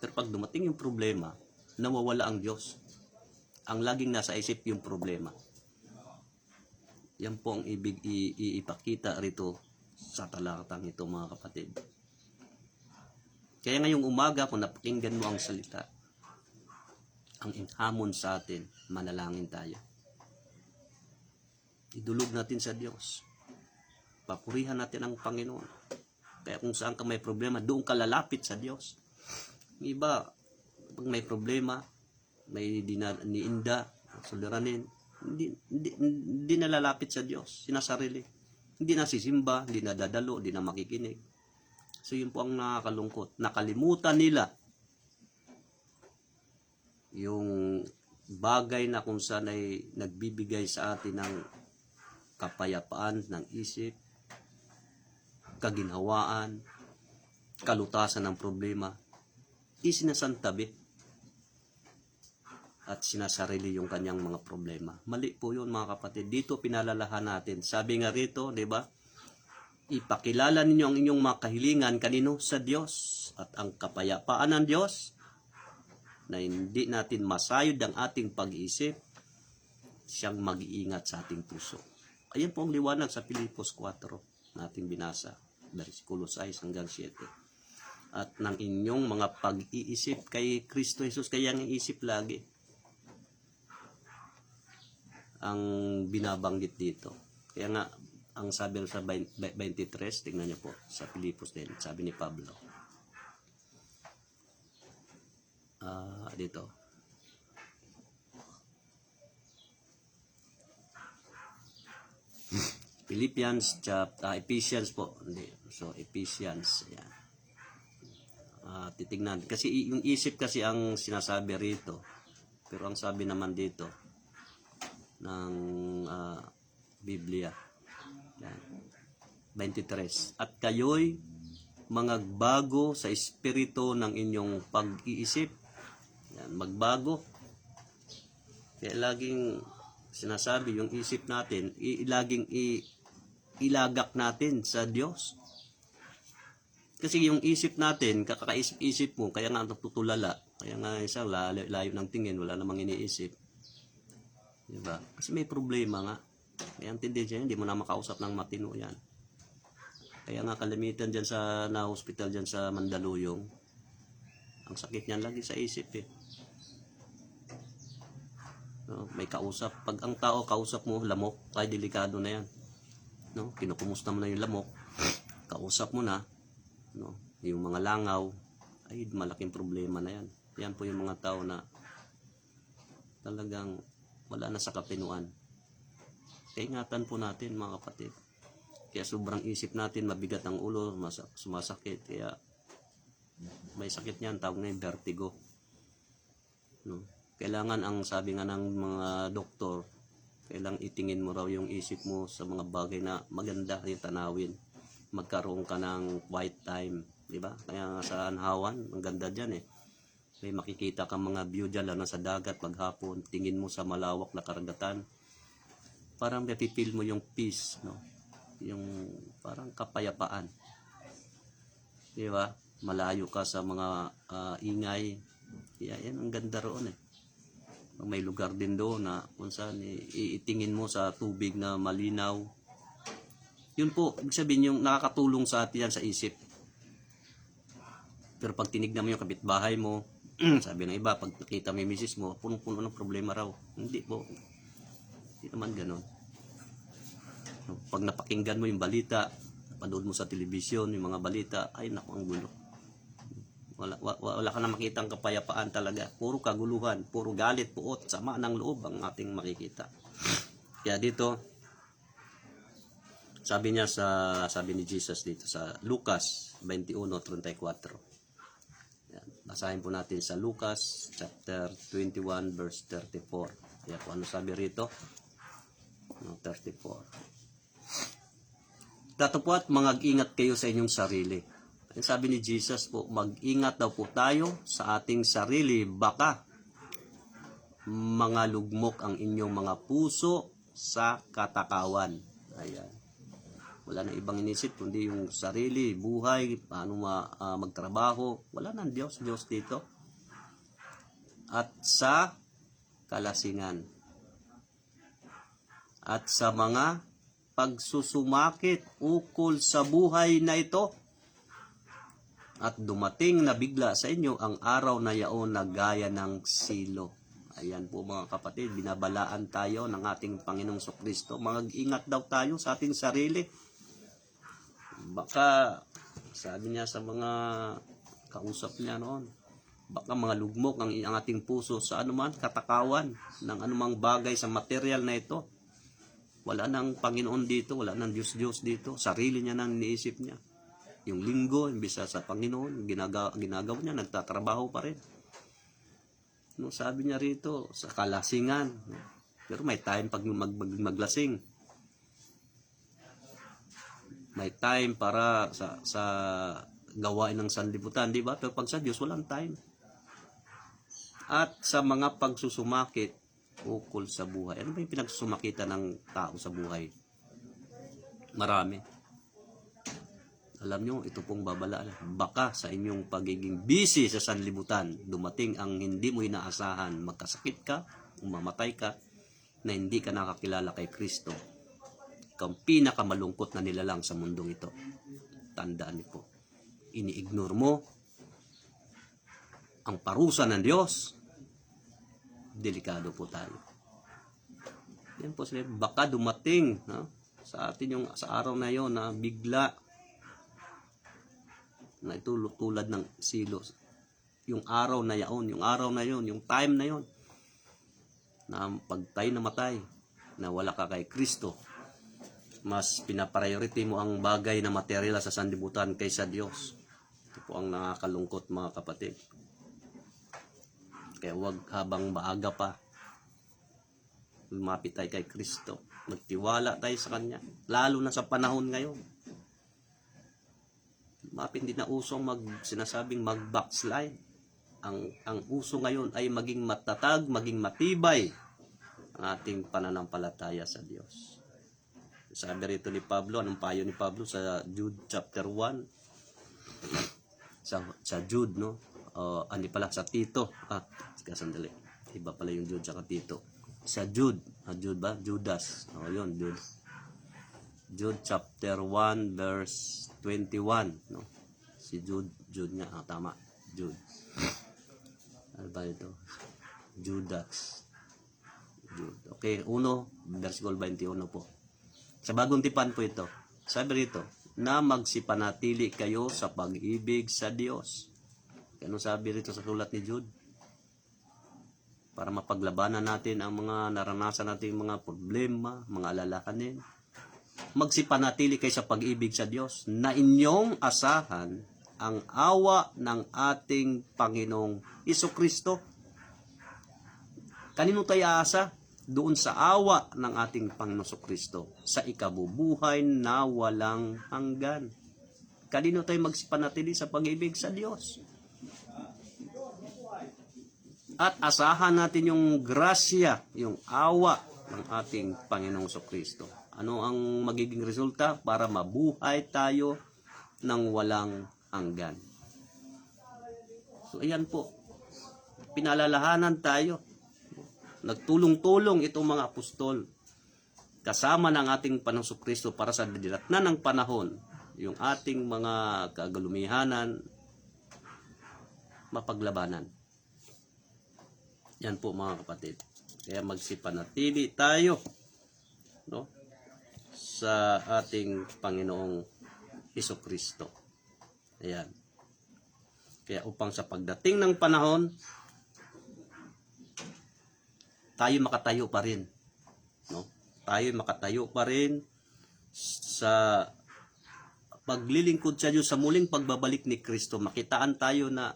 Pero pag dumating yung problema, nawawala ang Diyos. Ang laging nasa isip yung problema. Yan po ang ibig ipakita rito sa talatang ito, mga kapatid. Kaya ngayong umaga, kung napakinggan mo ang salita, ang hamon sa atin, manalangin tayo. Idulog natin sa Diyos. Papurihan natin ang Panginoon. Kaya kung saan ka may problema, doon ka lalapit sa Diyos. Iba, pag may problema, may niinda, suliranin, hindi nalalapit sa Diyos, sinasarili. Hindi nasisimba, hindi nadadalo, hindi na makikinig. So yun po ang nakakalungkot. Nakalimutan nila yung bagay na kung saan ay nagbibigay sa atin ng kapayapaan ng isip, kaginhawaan, kalutasan ng problema, isinasantabi at sinasarili yung kanyang mga problema. Mali po yun, mga kapatid. Dito pinalalahan natin. Sabi nga rito, di ba? Ipakilala ninyo ang inyong mga kahilingan kanino? Sa Diyos. At ang kapayapaan ng Diyos na hindi natin masayod ang ating pag-iisip, siyang mag-iingat sa ating puso. Ayan po ang liwanag sa Filipos 4 na ating binasa. Versikulo 6 hanggang 7. At ng inyong mga pag-iisip kay Kristo Jesus, kaya ang isip lagi ang binabanggit dito. Kaya nga, ang sabi sa 23, tingnan niyo po, sa Filipos din, sabi ni Pablo. Dito. Ephesians po. Hindi. So, Ephesians. Ayan. Titignan. Kasi yung isip kasi ang sinasabi rito. Pero ang sabi naman dito, ng Biblia. Yan. 23. At kayo'y magbago sa espiritu ng inyong pag-iisip. Yan, magbago. Kaya laging sinasabi yung isip natin, laging ilagak natin sa Diyos. Kasi yung isip natin, kakakaisip-isip mo, kaya nga natutulala. Kaya nga isang layo ng tingin, wala namang iniisip. Diba? Kasi may problema nga. Kaya ang tendensya, hindi mo na makausap ng matino yan. Kaya nga kalimitan dyan sa na-hospital dyan sa Mandaluyong, ang sakit niyan lagi sa isip eh. No, may kausap. Pag ang tao kausap mo, lamok, kaya delikado na yan. No, kinukumusta mo na yung lamok, kausap mo na, no, yung mga langaw, ay malaking problema na yan. Yan po yung mga tao na talagang wala na sa katinuan. Kaya ingatan po natin, mga kapatid. Kaya sobrang isip natin, mabigat ang ulo, sumasakit. Kaya may sakit niyan, tawag na yung vertigo. No? Kailangan, ang sabi nga ng mga doktor, kailangan itingin mo raw yung isip mo sa mga bagay na maganda yung tanawin. Magkaroon ka ng quiet time. Diba? Kaya nga sa anhawan, ang ganda dyan eh. May makikita kang mga view dyan, lalo sa dagat, maghapon, tingin mo sa malawak na karagatan. Parang napipil mo yung peace, no? Yung parang kapayapaan. Di ba? Malayo ka sa mga ingay. Kaya yan, ang ganda roon eh. May lugar din doon na kung saan itingin mo sa tubig na malinaw. Yun po, ibig sabihin yung nakakatulong sa atin yan sa isip. Pero pag tinignan mo yung kapitbahay mo, Sabi ng iba, pag nakita mo yung misis mo, punong-puno ng problema raw. Hindi po. Hindi naman ganun. Pag napakinggan mo yung balita, panood mo sa telebisyon, yung mga balita, ay naku, ang gulo. Wala ka na makitang kapayapaan talaga. Puro kaguluhan, puro galit, puot, sama ng loob ang ating makikita. Kaya dito, sabi ni Jesus dito sa Lucas 21:34. Yan. Basahin po natin sa Lucas chapter 21 verse 34. Kaya po ano sabi rito? 34. Datapwat mag-ingat kayo sa inyong sarili. Ang sabi ni Jesus po, mag-ingat daw po tayo sa ating sarili, baka mga lugmok ang inyong mga puso sa katakawan. Ayan. Wala na ibang inisip kundi yung sarili, buhay, paano magtrabaho. Wala nang Diyos dito. At sa kalasingan. At sa mga pagsusumakit ukol sa buhay na ito. At dumating na bigla sa inyo ang araw na yaon na gaya ng silo. Ayan po mga kapatid, binabalaan tayo ng ating Panginoong Kristo. Mag-ingat daw tayo sa ating sarili. Baka, sabi niya sa mga kausap niya noon, baka mga lugmok ang ating puso sa anuman katakawan ng anumang bagay sa material na ito. Wala nang Panginoon dito, wala nang Diyos dito. Sarili niya nang iniisip niya. Yung linggo, imbisa sa Panginoon, ginagawa niya, nagtatrabaho pa rin. No, sabi niya rito, sa kalasingan. Pero may time pag maglasing. May time para sa gawain ng sanlibutan, di ba? Pero pag sa Diyos, walang time. At sa mga pagsusumakit ukol sa buhay. Ano ba yung pinagsusumakitan ng tao sa buhay? Marami. Alam nyo, ito pong babalaan. Baka sa inyong pagiging busy sa sanlibutan, dumating ang hindi mo inaasahan, magkasakit ka, mamatay ka, na hindi ka nakakilala kay Kristo. Ang pinakamalungkot na nilalang sa mundong ito. Tandaan niyo po, ini-ignore mo ang parusa ng Diyos, delikado po tayo. Yan po sila, baka dumating sa atin yung sa araw na yon na bigla na ito tulad ng silo. Yung araw na yon, yung time na yon na pag tayo namatay, na wala ka kay Kristo, mas pinapriority mo ang bagay na material sa sanlibutan kaysa Diyos. Ito po ang nakakalungkot mga kapatid. Kaya huwag habang maaga pa, lumapit tayo kay Kristo. Magtiwala tayo sa Kanya. Lalo na sa panahon ngayon. Hindi na usong sinasabing mag-backslide. Ang uso ngayon ay maging matatag, maging matibay ang ating pananampalataya sa Diyos. Sabi rito ni Pablo, anong payo ni Pablo sa Jude chapter 1? Sa Jude, no? Sa Tito. Sandali. Iba pala yung Jude sa Tito. Sa Jude. Jude ba? Judas. Yun, Jude. Jude chapter 1 verse 21, no? Si Jude nga. Tama. Jude. Ano ba ito? Judas. Jude. Okay, 1, versikulo 21 po. Sa Bagong Tipan po ito. Sabi rito, na magsipanatili kayo sa pag-ibig sa Diyos. Ano sabi rito sa sulat ni Jude? Para mapaglabanan natin ang mga naranasan natin, mga problema, mga alalahanin. Magsipanatili kayo sa pag-ibig sa Diyos na inyong asahan ang awa ng ating Panginoong Jesucristo. Kanino tayo aasa? Doon sa awa ng ating Panginoong Jesucristo sa ikabubuhay na walang hanggan. Kanino tayo magsipanatili sa pag-ibig sa Diyos? At asahan natin yung grasya, yung awa ng ating Panginoong Jesucristo. Ano ang magiging resulta? Para mabuhay tayo ng walang hanggan. So ayan po, pinalalahanan tayo. Nagtulong-tulong itong mga apostol kasama ng ating Panginoong Jesucristo para sa dilatnan ng panahon, yung ating mga kagalumihanan, mapaglabanan. Yan po mga kapatid. Kaya magsipanatili tayo, no, sa ating Panginoong Hesukristo. Ayan. Kaya upang sa pagdating ng panahon, tayo makatayo pa rin, no? Tayo makatayo pa rin sa paglilingkod sa Diyos sa muling pagbabalik ni Kristo. Makitaan tayo na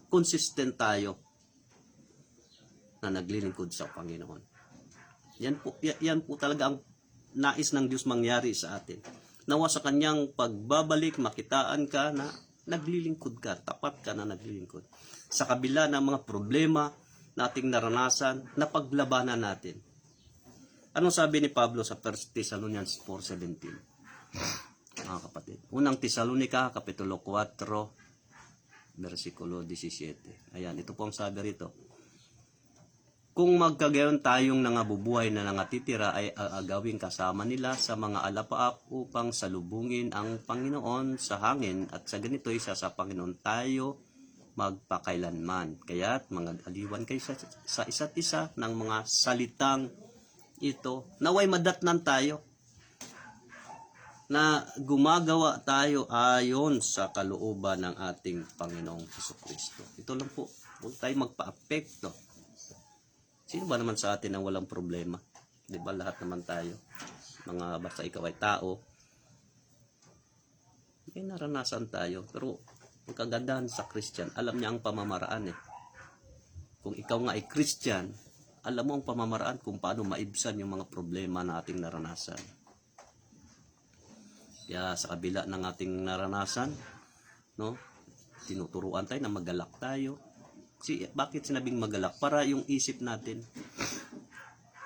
consistent tayo na naglilingkod sa Panginoon. Yan po talaga ang nais ng Diyos mangyari sa atin. Nawa sa kanyang pagbabalik, makitaan ka na naglilingkod ka, tapat ka na naglilingkod. Sa kabila ng mga problema na ating naranasan, na paglabanan natin. Anong sabi ni Pablo sa 1 Thessalonians 4:17? Mga kapatid. Unang Tesalonica, Kapitulo 4, versikulo 17. Ayan, ito po ang sabi rito. Kung magkagayon tayong nangabubuhay na nangatitira ay aagawin kasama nila sa mga alapaap upang salubungin ang Panginoon sa hangin at sa ganito isa sa Panginoon tayo magpakailanman. Kaya't mga aliwan kayo sa isa't isa ng mga salitang ito. Naway madatnan tayo na gumagawa tayo ayon sa kalooban ng ating Panginoong Hesukristo. Ito lang po. Huwag tayo magpa-apekto. Sino ba naman sa atin ang walang problema? Di ba lahat naman tayo? Mga basta ikaw ay tao. May naranasan tayo. Pero ang kagandahan sa Christian, alam niya ang pamamaraan eh. Kung ikaw nga ay Christian, alam mo ang pamamaraan kung paano maibsan yung mga problema na ating naranasan. Kaya sa kabila ng ating naranasan, no, tinuturuan tayo na magalak tayo. Bakit sinabing magalak? Para yung isip natin.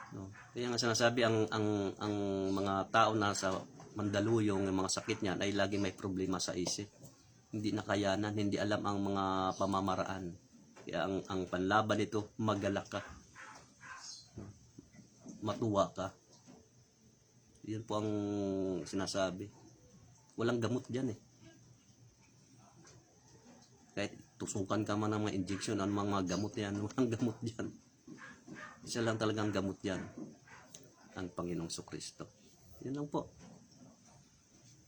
No, kaya nga sinasabi ang mga tao na sa mandaluyong, yung mga sakit niyan ay laging may problema sa isip. Hindi nakayanan, hindi alam ang mga pamamaraan. Kaya ang panlaban nito, magalak ka. Matuwa ka. Yan po ang sinasabi. Walang gamot dyan eh. Kahit tusukan ka man ng mga injection, anong mga gamot yan, walang gamot dyan. Isa lang talagang gamot dyan. Ang Panginoong Hesukristo. Yan lang po.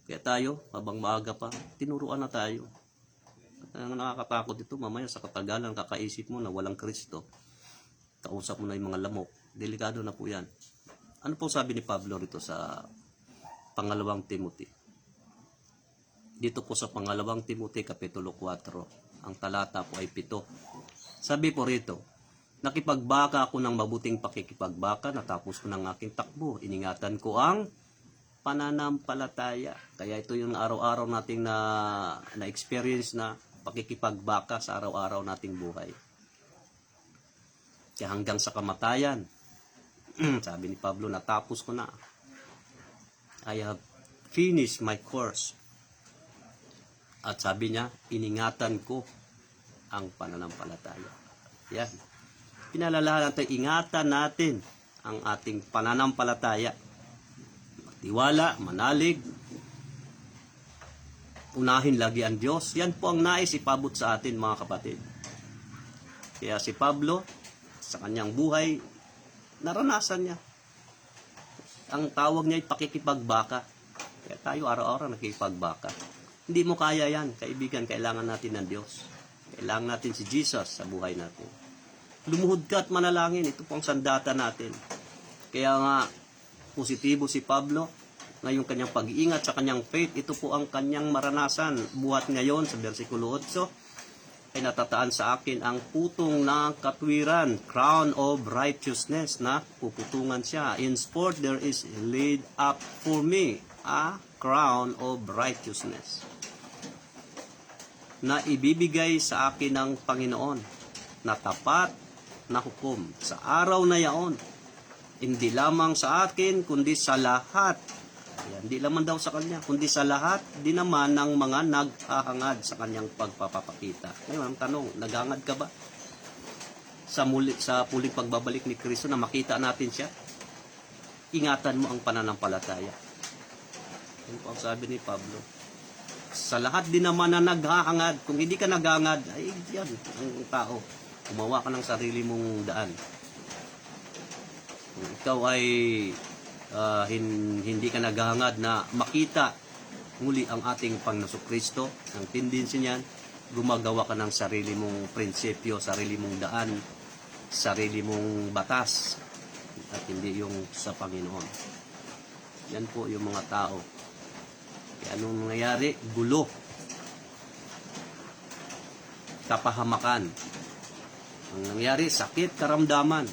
Kaya tayo, habang maaga pa, tinuruan na tayo. At ang nakakatakot ito, mamaya sa katagalan, kakaisip mo na walang Kristo. Kausap mo na yung mga lamok. Delikado na po yan. Ano po sabi ni Pablo rito sa pangalawang Timothy? Dito po sa pangalawang Timothy, Kapitulo 4, ang talata po ay 7. Sabi po rito, nakipagbaka ako ng mabuting pakikipagbaka, natapos ko ng aking takbo. Iningatan ko ang pananampalataya. Kaya ito yung araw-araw nating na-experience na pakikipagbaka sa araw-araw nating buhay. Kaya hanggang sa kamatayan, sabi ni Pablo, natapos ko na. I have finished my course. At sabi niya, iningatan ko ang pananampalataya. Yan. Pinalalahan natin, ingatan natin ang ating pananampalataya. Tiwala, manalig, unahin lagi ang Diyos. Yan po ang nais ipabot sa atin mga kapatid. Kaya si Pablo, sa kanyang buhay, naranasan niya. Ang tawag niya ay pakikipagbaka. Kaya tayo araw-araw nakikipagbaka. Hindi mo kaya yan, kaibigan. Kailangan natin ng Diyos. Kailangan natin si Jesus sa buhay natin. Lumuhod ka at manalangin. Ito po ang sandata natin. Kaya nga, positibo si Pablo. Ngayong kanyang pag-iingat sa kanyang faith, ito po ang kanyang maranasan. Buhat ngayon sa versikulo 8, ay natataan sa akin ang putong ng katwiran, crown of righteousness, na puputungan siya. In sport, there is laid up for me a crown of righteousness, na ibibigay sa akin ng Panginoon, na tapat na hukom sa araw na yaon, hindi lamang sa akin, kundi sa lahat. Ayan, hindi lamang daw sa kanya, kundi sa lahat din naman ng mga naghahangad sa kanyang pagpapakita. Ngayon, ang tanong, naghahangad ka ba sa puling pagbabalik ni Kristo na makita natin siya? Ingatan mo ang pananampalataya. Yan po ang sabi ni Pablo. Sa lahat din naman na naghahangad, kung hindi ka naghahangad, ay yan ang tao. Gumawa ka ng sarili mong daan. Kung ikaw ay hindi ka naghahangad na makita muli ang ating Panginoon Kristo, ang tendency niyan, gumagawa ka ng sarili mong prinsipyo, sarili mong daan, sarili mong batas, at hindi yung sa Panginoon. Yan po yung mga tao. Kaya anong nangyayari? Gulo. Kapahamakan. Ang nangyayari, sakit, karamdaman.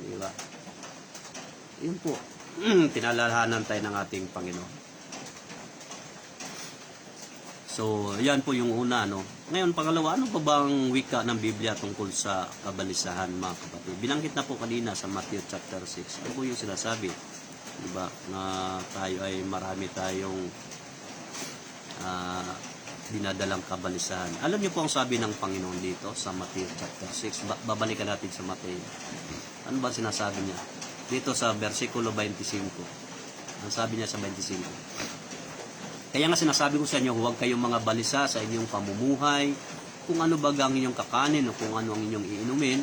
Di ba? Yun po. Pinalalahanan tayo ng ating Panginoon. So, yan po yung una, no? Ngayon, pangalawa, ano pa bang wika ng Biblia tungkol sa kabalisahan, mga kapatid? Binanggit na po kanina sa Matthew chapter 6. Ano po yung sinasabi? Diba? Na tayo ay marami tayong dinadalang kabalisahan. Alam niyo po ang sabi ng Panginoon dito sa Matthew chapter 6. Babalikan natin sa Matthew. Ano ba sinasabi niya? Dito sa versikulo 25. Ang sabi niya sa 25. Kaya nga sinasabi ko sa inyo, huwag kayong mga balisa sa inyong pamumuhay, kung ano ba ang inyong kakanin o kung ano ang inyong iinumin,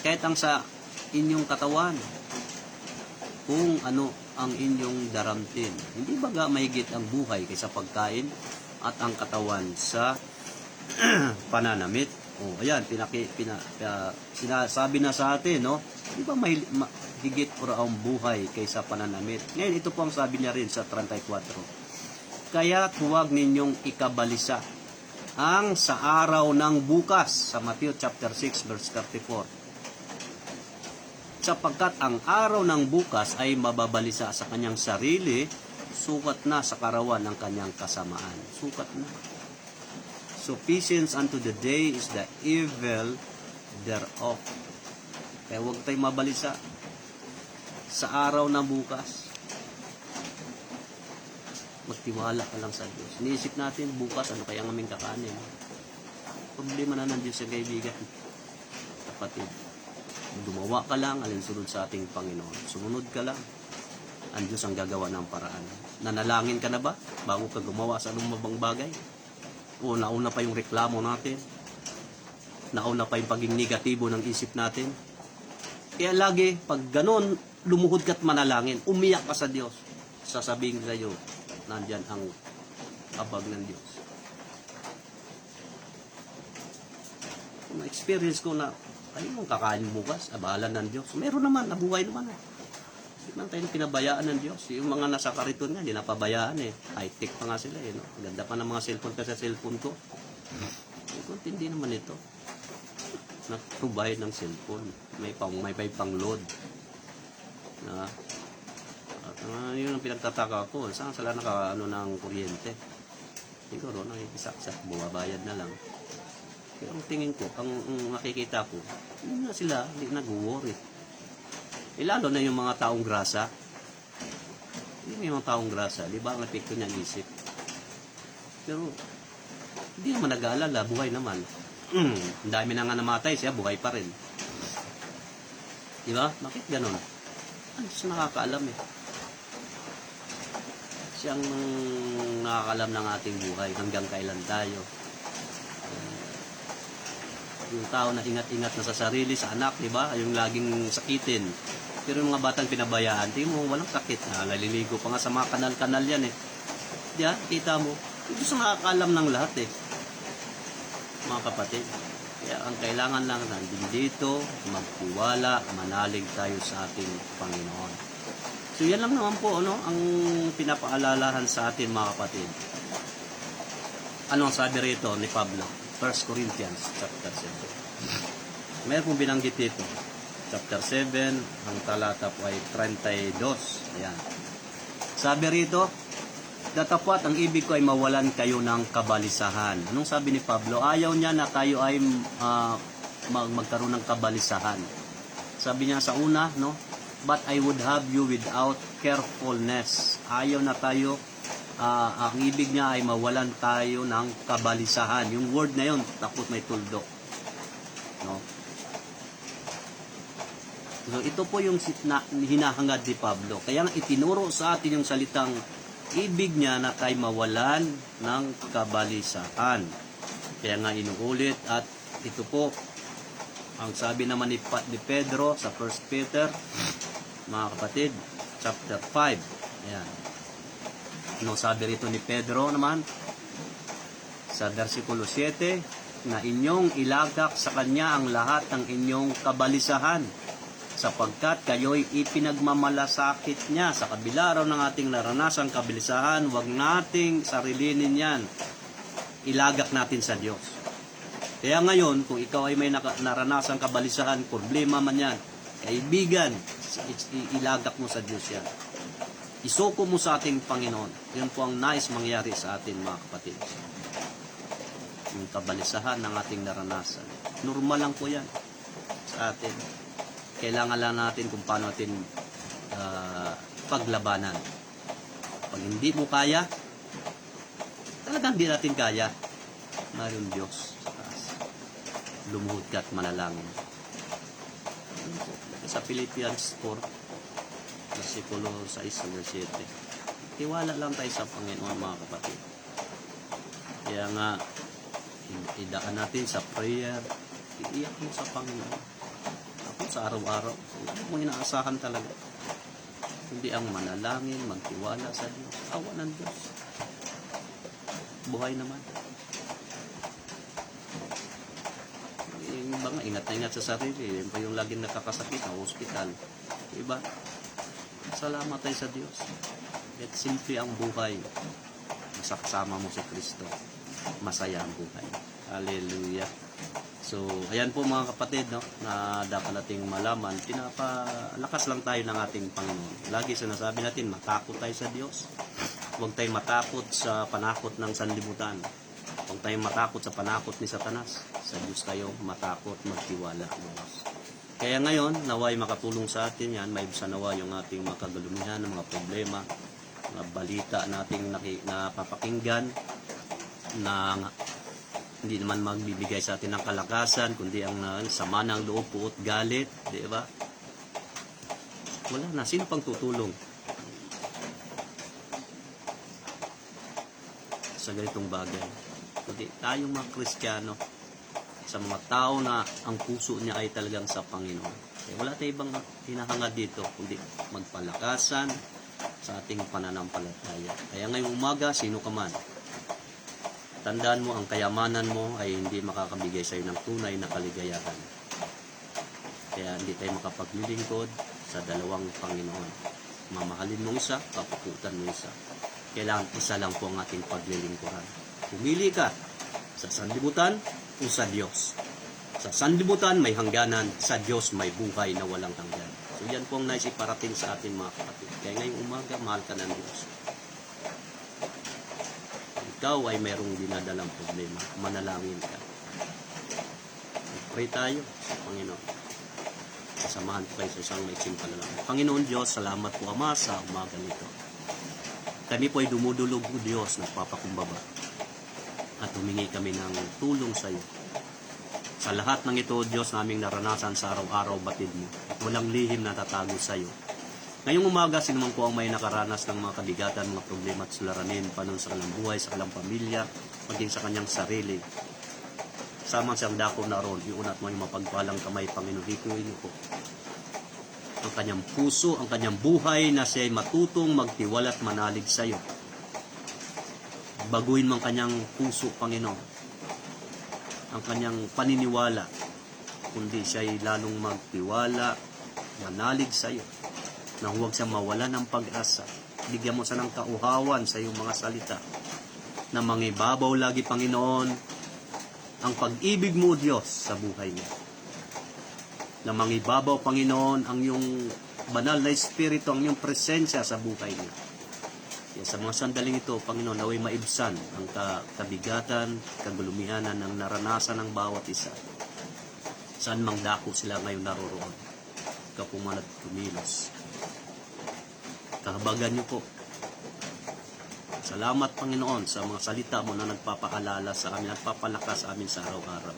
kahit ang sa inyong katawan, kung ano ang inyong daramtin. Hindi ba mahigit ang buhay kaysa pagkain at ang katawan sa pananamit? O, ayan, sinasabi na sa atin, no? Hindi ba higit o ang buhay kaysa pananamit? Ngayon, ito po ang sabi niya rin sa 34. Kaya huwag ninyong ikabalisa ang sa araw ng bukas, sa Matthew chapter 6 verse 34. Sapagkat ang araw ng bukas ay mababalisa sa kanyang sarili, sukat na sa karawan ng kanyang kasamaan. Sukat na. Sufficient unto the day is the evil thereof. Kaya huwag tayong mabalisa sa araw ng bukas. Magtiwala ka lang sa Diyos. Iniisip natin, bukas, ano kaya ang aming kakanin? Problema na ng Diyos sa kaibigan. Kapatid, gumawa ka lang, alinsunod sa ating Panginoon. Sumunod ka lang. Ang Diyos ang gagawa ng paraan. Nanalangin ka na ba bago ka gumawa sa anumang bagay? O nauna pa yung reklamo natin? Nauna pa yung paging negatibo ng isip natin? Kaya lagi, pag ganon, lumuhod ka't manalangin, umiyak ka sa Diyos. Sasabihin sa iyo, nandyan ang abag ng Diyos. Na-experience ko na, ay mong kakain bukas, abalan ng Diyos. Meron naman, nabuhay naman. Hindi man tayo pinabayaan ng Diyos. Yung mga nasa kariton nga, hindi napabayaan eh. High-tech pa nga sila eh. No? Ganda pa ng mga cellphone ka sa cellphone ko. Hindi naman ito. Nag-provide ng cellphone. May pang-load. Na, yun ang pinagtataka ko. Saan sila ng kuryente? Siguro, nakikisaksak, bumabayad na lang. Pero ang tingin ko, ang nakikita ko, hindi na sila, hindi nag-worry. Lalo na yung mga taong grasa. Yung mga taong grasa, di ba ang epekto niya ang isip? Pero, hindi naman nag-aalala, buhay naman. Ang dami na nga namatay, siya buhay pa rin. Di ba? Bakit ganon? Ano siya nakakaalam eh? Siyang nakakalam ng ating buhay hanggang kailan tayo. Yung tao na ingat-ingat na sa sarili, sa anak, di ba? Yung laging sakitin. Pero yung mga batang pinabayaan, tingin mo, walang sakit. Naliligo pa nga sa mga kanal-kanal yan eh. Diyan, kita mo. Ito sa nakakalam ng lahat eh. Mga kapatid. Kaya ang kailangan lang nandun dito, magtiwala, manalig tayo sa ating Panginoon. So yan lang naman po, ano, ang pinapaalalahan sa atin mga kapatid. Ano ang sabi rito ni Pablo? 1 Corinthians chapter 7. Mayroon pong binanggit dito. Chapter 7, ang talata po ay 32. Ayan. Sabi rito, datapwat ang ibig ko ay mawalan kayo ng kabalisahan. Anong sabi ni Pablo? Ayaw niya na tayo ay magkaroon ng kabalisahan. Sabi niya sa una, no? But I would have you without carefulness. Ayaw na tayo, ang ibig niya ay mawalan tayo ng kabalisahan. Yung word na yun, takot may tuldok. No? So ito po yung hinahangad ni Pablo. Kaya itinuro sa atin yung salitang ibig niya na tayo mawalan ng kabalisahan. Kaya nga inuulit at ito po Ang sabi naman ni Pedro sa 1 Peter, mga kapatid, chapter 5. Ayan. Ano sabi rito ni Pedro naman? Sa versikulo 7, na inyong ilagak sa Kanya ang lahat ng inyong kabalisahan, sapagkat kayo'y ipinagmamalasakit niya. Sa kabila raw ng ating naranasang kabalisahan, huwag nating sarilinin yan. Ilagak natin sa Diyos. Kaya ngayon, kung ikaw ay may naranasang kabalisahan, problema man yan, kaibigan, ilagak mo sa Diyos yan. Isuko mo sa ating Panginoon. Yan po ang nais mangyari sa atin, mga kapatid. Yung kabalisahan ng ating naranasan. Normal lang po yan sa atin. Kailangan lang natin kung paano natin paglabanan. Pag hindi mo kaya, talagang hindi natin kaya. Mayroon Diyos sa taas. Lumuhod ka at manalangin. Sa Philippians 4, versikulo 6 hanggang 7. Tiwala lang tayo sa Panginoon, mga kapatid. Kaya nga, idaan natin sa prayer, iiyak mo sa Panginoon. Ako sa araw-araw, ano mo inaasahan talaga? Hindi ang manalangin, magtiwala sa Diyos. Awa ng Diyos. Buhay naman. Yung iba nga, ingat na ingat sa sarili. Yung pa yung laging nakakasakit sa hospital. Diba? Salamat tayo sa Diyos. At simple ang buhay. Masakasama mo si Kristo. Masaya ang buhay. Hallelujah. So, ayan po mga kapatid, no, na dapat nating malaman, pinapalakas lang tayo ng ating Panginoon. Lagi sinasabi natin, matakot tayo sa Diyos. Huwag tayong matakot sa panakot ng sanlibutan. Huwag tayong matakot sa panakot ni Satanas. Sa Diyos tayo matakot, magtiwala. Kaya ngayon, naway makatulong sa atin yan, may nawa yung ating mga kagalumihan, mga problema, mga balita nating napapakinggan, na hindi naman magbibigay sa atin ng kalakasan, kundi ang sama ng loob, puot, galit, di ba? Wala na. Sino pang tutulong sa ganitong bagay? Kundi tayong mga Kristiyano, sa mga tao na ang puso niya ay talagang sa Panginoon. Kaya wala tayong ibang hinahangad dito, kundi magpalakasan sa ating pananampalataya. Kaya ngayong umaga, sino ka man, tandaan mo, ang kayamanan mo ay hindi makakabigay sa iyo ng tunay na kaligayahan. Kaya hindi tayo makapaglilingkod sa dalawang Panginoon. Mamahalin mo isa, papuputan mo isa. Kailangan isa lang po ang ating paglilingkuran. Pumili ka sa sanlibutan o sa Diyos. Sa sanlibutan may hangganan, sa Diyos may buhay na walang hanggan. So yan po ang nais iparating sa ating mga kapatid. Kaya ngayong umaga, mahal ka ng Diyos. Ikaw ay mayroong dinadalang problema, manalangin ka. Pray tayo sa Panginoon. Sasamahan ko kayo sa isang maiksing panalangin. Panginoon Diyos, salamat po Ama sa umaga nito. Kami po ay dumudulog o Diyos, nagpapakumbaba. At humingi kami ng tulong sa iyo. Sa lahat ng ito, Diyos, naming naranasan sa araw-araw batid mo. At walang lihim na tatago sa iyo. Ngayong umaga, sino man po ang may nakaranas ng mga kabigatan, mga problema at suliranin, panon sa kanyang buhay, sa kanyang pamilya, maging sa kanyang sarili. Samang siyang dako na ron, iunat mo yung mapagpalang kamay, Panginoon, hikuin niyo po. Ang kanyang puso, ang kanyang buhay na siya ay matutong magtiwala at manalig sa iyo. Baguhin mo ang kanyang puso, Panginoon. Ang kanyang paniniwala, kundi siya ay lalong magtiwala, manalig sa iyo. Na huwag siyang mawala ng pag-asa. Bigyan mo siya ng kauhawan sa iyong mga salita. Na mangibabaw lagi, Panginoon, ang pag-ibig mo, Diyos, sa buhay niya. Na mangibabaw, Panginoon, ang iyong banal na Espiritu, ang iyong presensya sa buhay niya. Kaya sa mga sandaling ito, Panginoon, naway maibsan ang kabigatan, kagulumihanan ng naranasan ng bawat isa. Saan mang dako sila ngayon naroroon. Ikaw po man at kumilos. Kahabagan niyo po. Salamat, Panginoon, sa mga salita mo na nagpapaalala sa amin at papalakas sa amin sa araw-araw.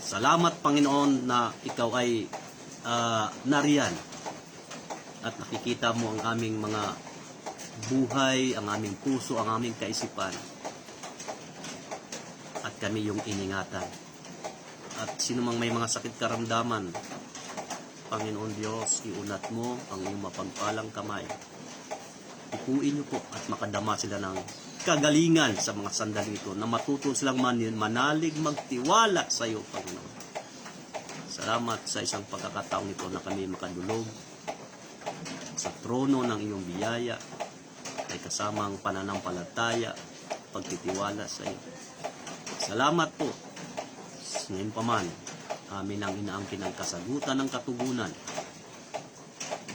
Salamat, Panginoon, na ikaw ay nariyan at nakikita mo ang aming mga buhay, ang aming puso, ang aming kaisipan. At kami yung iningatan. At sino mang may mga sakit karamdaman, Panginoon Diyos, iunat mo ang iyong mapagpalang kamay. Ipuin niyo po at makadama sila ng kagalingan sa mga sandali ito na matuto silang manalig, magtiwala sa iyo, Panginoon. Salamat sa isang pagkakataong ito na kami makadulog sa trono ng iyong biyaya ay kasamang pananampalataya, pagtitiwala sa iyo. Salamat po. Ngayon pa man, amin ang inaangkin ang kasagutan ng katugunan.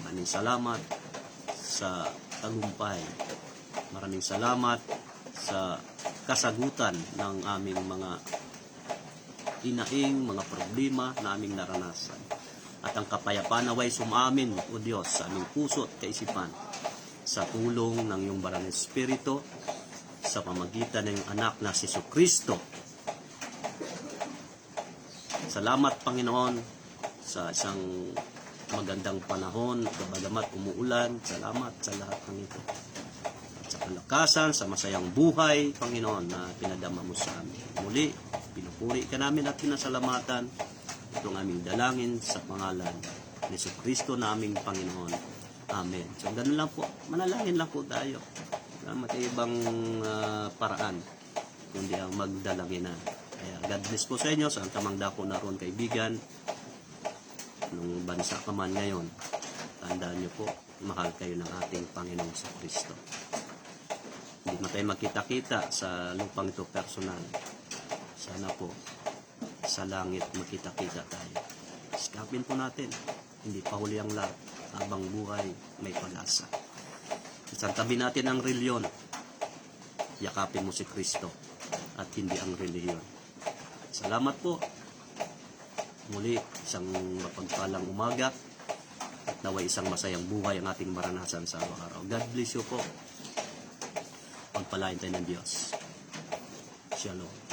Maraming salamat sa tagumpay. Maraming salamat sa kasagutan ng aming mga inaing, mga problema na aming naranasan. At ang kapayapaan naway sumamin, O Diyos, sa aming puso at kaisipan sa tulong ng iyong banal na Espiritu sa pamagitan ng iyong anak na si Jesucristo. Salamat, Panginoon, sa isang magandang panahon, bagamat umuulan. Salamat sa lahat ng ito. At sa kalakasan, sa masayang buhay, Panginoon, na pinadama mo sa amin. Muli, pinupuri ka namin at pinasalamatan. Itong aming dalangin sa pangalan ni Jesucristo na aming Panginoon. Amen. So, ganun lang po. Manalangin lang po tayo. Salamat ibang paraan, kundi ang magdalangin na. Kaya God bless po sa inyo, saan tamang dako naroon kaibigan, nung bansa ka man ngayon, tandaan niyo po, mahal kayo ng ating Panginoong sa Kristo. Hindi na tayo magkita-kita sa lupang ito personal. Sana po, sa langit magkita-kita tayo. Sikapin po natin, hindi pa huli ang lahat, habang buhay may pag-asa. Isang tabi natin ang reliyon, yakapin mo si Kristo at hindi ang reliyon. Salamat po. Muli, isang mapagpalang umaga at naway isang masayang buhay ang ating maranasan sa araw-araw. God bless you po. Pagpalain tayo ng Diyos. Shalom.